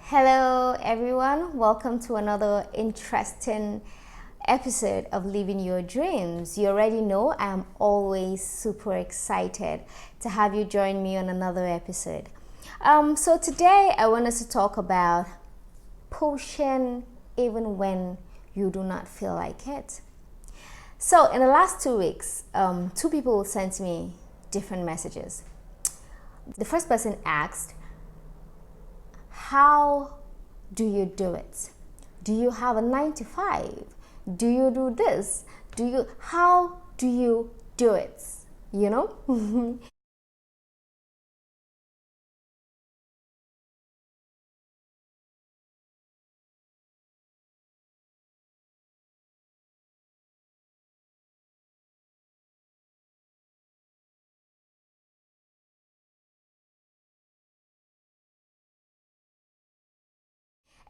Hello, everyone. Welcome to another interesting episode of Living Your Dreams. You already know I'm always super excited to have you join me on another episode. So today I want us to talk about pushing even when you do not feel like it. So in the last 2 weeks, two people sent me different messages. The first person asked, how do you do it? Do you have a 9 to 5? Do you do this? How do you do it? You know?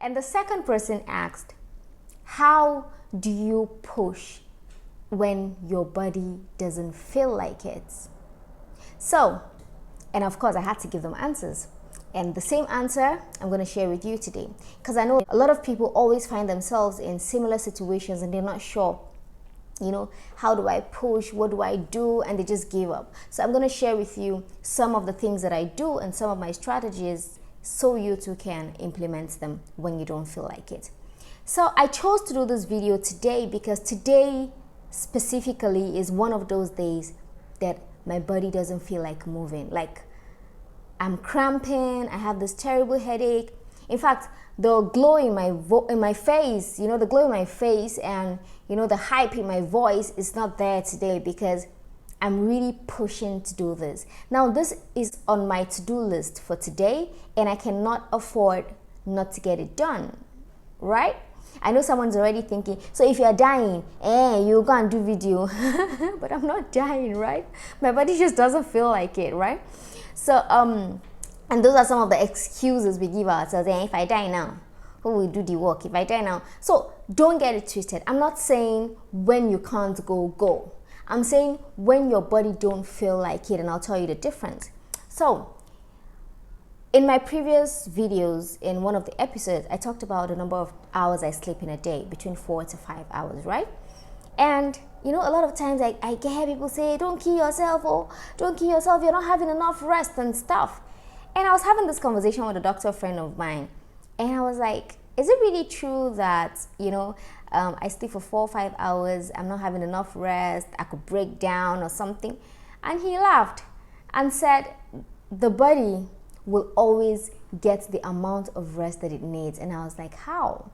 And the second person asked, how do you push when your body doesn't feel like it? So, and of course, I had to give them answers. And the same answer I'm going to share with you today. Because I know a lot of people always find themselves in similar situations and they're not sure, how do I push? What do I do? And they just give up. So I'm going to share with you some of the things that I do and some of my strategies so you too can implement them when you don't feel like it. So I chose to do this video today because today specifically is one of those days that my body doesn't feel like moving. Like I'm cramping, I have this terrible headache. In fact, the glow in my face, the glow in my face and the hype in my voice is not there today because I'm really pushing to do this. Now, this is on my to-do list for today and I cannot afford not to get it done, right? I know someone's already thinking, so if you're dying, you go and do video. But I'm not dying, right? My body just doesn't feel like it, right? So, and those are some of the excuses we give ourselves. If I die now, who will do the work? If I die now. So don't get it twisted. I'm not saying when you can't go. I'm saying when your body don't feel like it, and I'll tell you the difference. So, in my previous videos, in one of the episodes, I talked about the number of hours I sleep in a day, between 4 to 5 hours, right? And, a lot of times I get people say, don't kill yourself, you're not having enough rest and stuff. And I was having this conversation with a doctor friend of mine, and I was like, is it really true that, I sleep for 4 or 5 hours, I'm not having enough rest, I could break down or something? And he laughed and said, the body will always get the amount of rest that it needs. And I was like, how?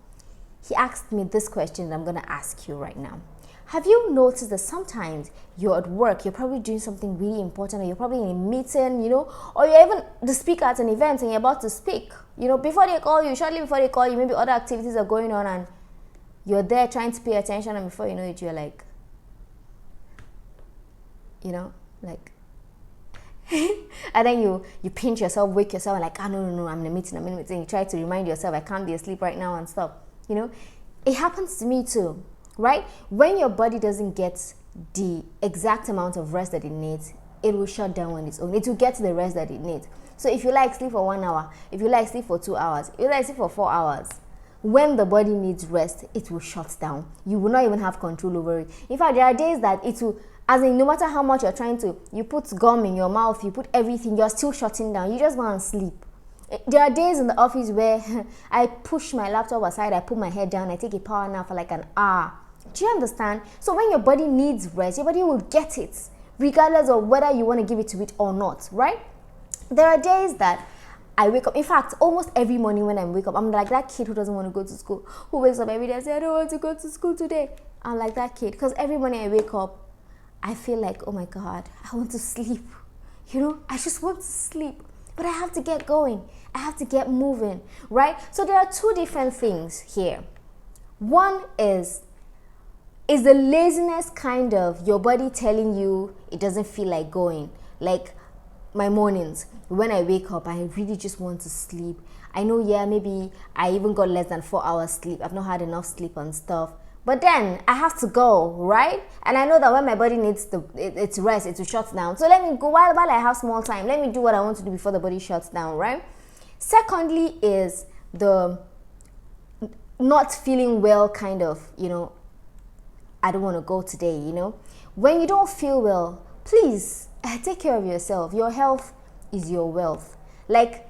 He asked me this question that I'm going to ask you right now. Have you noticed that sometimes you're at work, you're probably doing something really important, or you're probably in a meeting, or you're even the speaker at an event and you're about to speak, before they call you, shortly before they call you, maybe other activities are going on and you're there trying to pay attention, and before you know it, you're like, and then you pinch yourself, wake yourself, and like, no, I'm in a meeting. You try to remind yourself, I can't be asleep right now and stuff. It happens to me too, right? When your body doesn't get the exact amount of rest that it needs, it will shut down on its own. It will get the rest that it needs. So if you like sleep for 1 hour, if you like sleep for 2 hours, if you like sleep for 4 hours, when the body needs rest, it will shut down. You will not even have control over it. In fact, there are days that it will, as in no matter how much you're trying to, you put gum in your mouth, you put everything, you're still shutting down. You just want to sleep. There are days in the office where I push my laptop aside, I put my head down, I take a power nap for like an hour. Do you understand? So when your body needs rest, your body will get it, regardless of whether you want to give it to it or not, right? There are days that I wake up. In fact, almost every morning when I wake up, I'm like that kid who doesn't want to go to school, who wakes up every day and says, I don't want to go to school today. I'm like that kid because every morning I wake up, I feel like, oh my God, I want to sleep. I just want to sleep. But I have to get going. I have to get moving, right? So there are two different things here. One is the laziness kind of your body telling you it doesn't feel like going. Like my mornings, when I wake up, I really just want to sleep. I know, maybe I even got less than 4 hours sleep. I've not had enough sleep and stuff. But then I have to go, right? And I know that when my body needs its rest, it will shut down. So let me go while I have small time. Let me do what I want to do before the body shuts down, right? Secondly is the not feeling well kind of, I don't want to go today, When you don't feel well, please take care of yourself. Your health is your wealth. Like,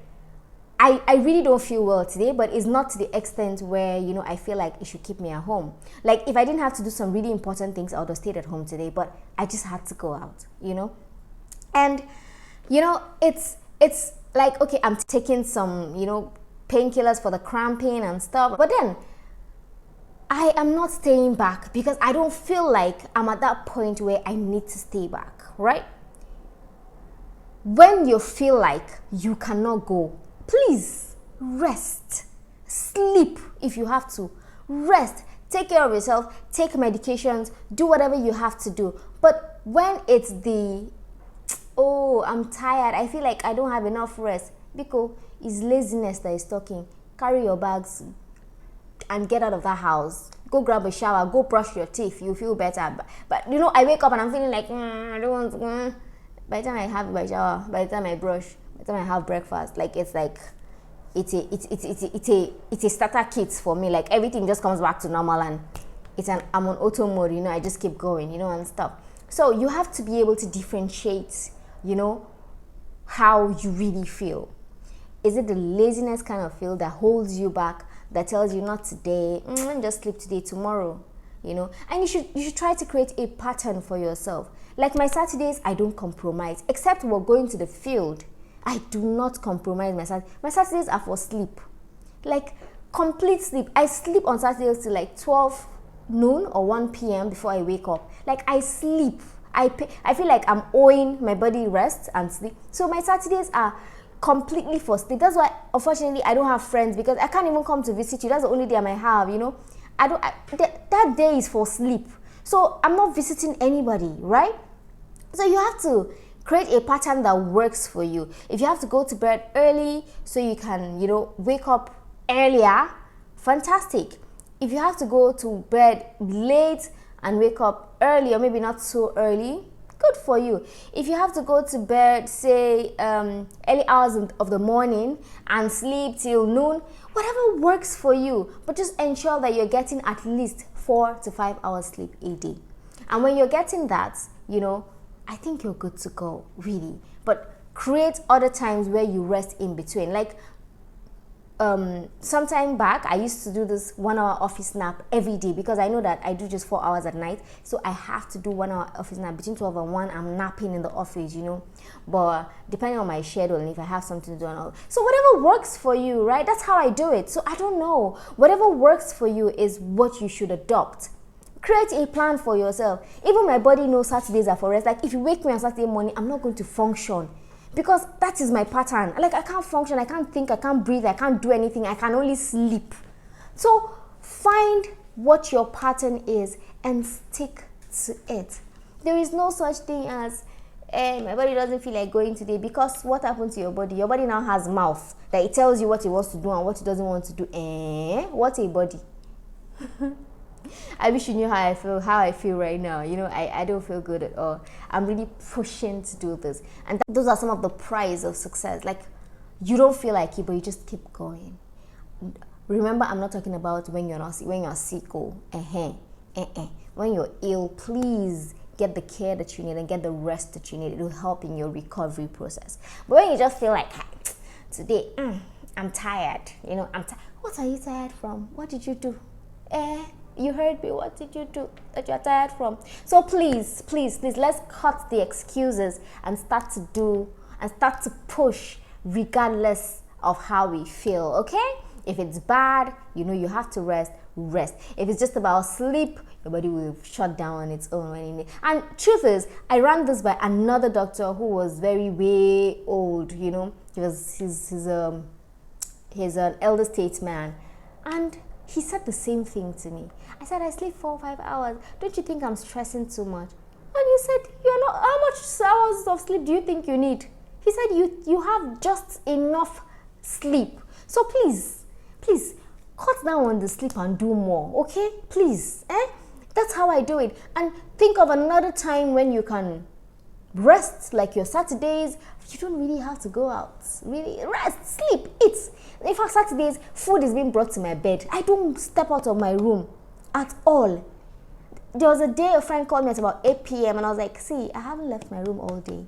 I really don't feel well today, but it's not to the extent where, I feel like it should keep me at home. Like, if I didn't have to do some really important things, I would have stayed at home today, but I just had to go out, And, it's like, okay, I'm taking some, painkillers for the cramping and stuff, but then I am not staying back because I don't feel like I'm at that point where I need to stay back, right? When you feel like you cannot go, please rest, sleep if you have to, rest, take care of yourself, take medications, do whatever you have to do. But when it's I'm tired, I feel like I don't have enough rest, because it's laziness that is talking. Carry your bags and get out of that house. Go grab a shower, go brush your teeth, you feel better. But I wake up and I'm feeling like, I don't want to. By the time I have my shower, by the time I brush, by the time I have breakfast, like it's a starter kit for me. Like everything just comes back to normal, and I'm on auto mode, I just keep going, and stuff. So you have to be able to differentiate, how you really feel. Is it the laziness kind of feel that holds you back, that tells you not today, just sleep today, tomorrow, And you should try to create a pattern for yourself. Like my Saturdays, I don't compromise, except we're going to the field. I do not compromise my Saturdays. My Saturdays are for sleep, like complete sleep. I sleep on Saturdays till like 12 noon or 1 p.m. before I wake up. Like I sleep. I feel like I'm owing my body rest and sleep. So my Saturdays are completely for sleep. That's why, unfortunately, I don't have friends, because I can't even come to visit you. That's the only day I might have, that day is for sleep. So I'm not visiting anybody, right? So you have to create a pattern that works for you. If you have to go to bed early so you can, wake up earlier, fantastic. If you have to go to bed late and wake up early, or maybe not so early, good for you. If you have to go to bed, say, early hours of the morning and sleep till noon, whatever works for you, but just ensure that you're getting at least 4 to 5 hours sleep a day. And when you're getting that, I think you're good to go, really. But create other times where you rest in between. Like, sometime back, I used to do this 1 hour office nap every day, because I know that I do just 4 hours at night. So I have to do 1 hour office nap between 12 and 1. I'm napping in the office, But depending on my schedule and if I have something to do and all. So whatever works for you, right? That's how I do it. So I don't know. Whatever works for you is what you should adopt. Create a plan for yourself. Even my body knows Saturdays are for rest. Like if you wake me on Saturday morning, I'm not going to function, because that is my pattern. Like I can't function, I can't think, I can't breathe, I can't do anything, I can only sleep. So find what your pattern is and stick to it. There is no such thing as, my body doesn't feel like going today, because what happened to your body? Your body now has mouth that it tells you what it wants to do and what it doesn't want to do. What a body. I wish you knew how I feel right now. I don't feel good at all. I'm really pushing to do this. And those are some of the prize of success. Like, you don't feel like it, but you just keep going. Remember, I'm not talking about when you're sick. When you're ill, please get the care that you need and get the rest that you need. It will help in your recovery process. But when you just feel like, today, I'm tired. What are you tired from? What did you do? You heard me. What did you do that you're tired from? So please, let's cut the excuses and start to push regardless of how we feel, okay? If it's bad, you have to rest. If it's just about sleep, your body will shut down on its own when you need. And truth is, I ran this by another doctor who was way old, he's an elder statesman, and he said the same thing to me. I said, I sleep 4 or 5 hours. Don't you think I'm stressing too much? And he said, you're not. How much hours of sleep do you think you need? He said, you have just enough sleep. So please, cut down on the sleep and do more, okay? Please, That's how I do it. And think of another time when you can Rest like your Saturdays. You don't really have to go out. Really, rest, sleep, eat. In fact, Saturdays, food is being brought to my bed. I don't step out of my room at all. There was a day a friend called me at about 8 p.m. and I was like, see, I haven't left my room all day.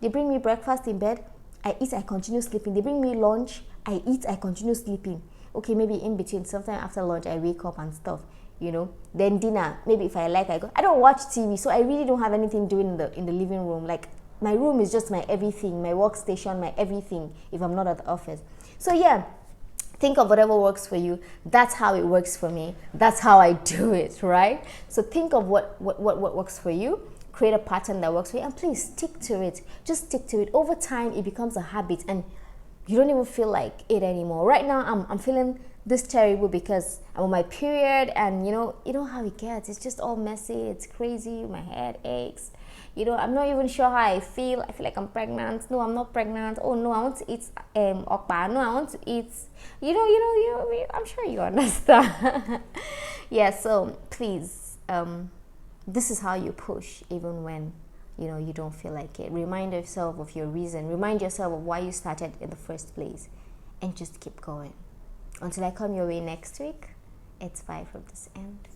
They bring me breakfast in bed. I eat, I continue sleeping. They bring me lunch. I eat, I continue sleeping. Okay, maybe in between, sometime after lunch, I wake up and stuff. Then dinner, maybe if I like, I go. I don't watch TV, so I really don't have anything doing in the living room. Like, my room is just my everything, my workstation, my everything, if I'm not at the office. So yeah, think of whatever works for you. That's how it works for me. That's how I do it, right? So think of what works for you. Create a pattern that works for you, and please stick to it. Just stick to it. Over time, it becomes a habit, and you don't even feel like it anymore. Right now, I'm feeling this terrible because I'm on my period, and you know how it gets. It's just all messy. It's crazy. My head aches. I'm not even sure how I feel. I feel like I'm pregnant. No, I'm not pregnant. Oh no, I want to eat okpa. No, I want to eat. I'm sure you understand. Yeah. So please, this is how you push, even when you don't feel like it. Remind yourself of your reason. Remind yourself of why you started in the first place, and just keep going. Until I come your way next week, it's bye from this end.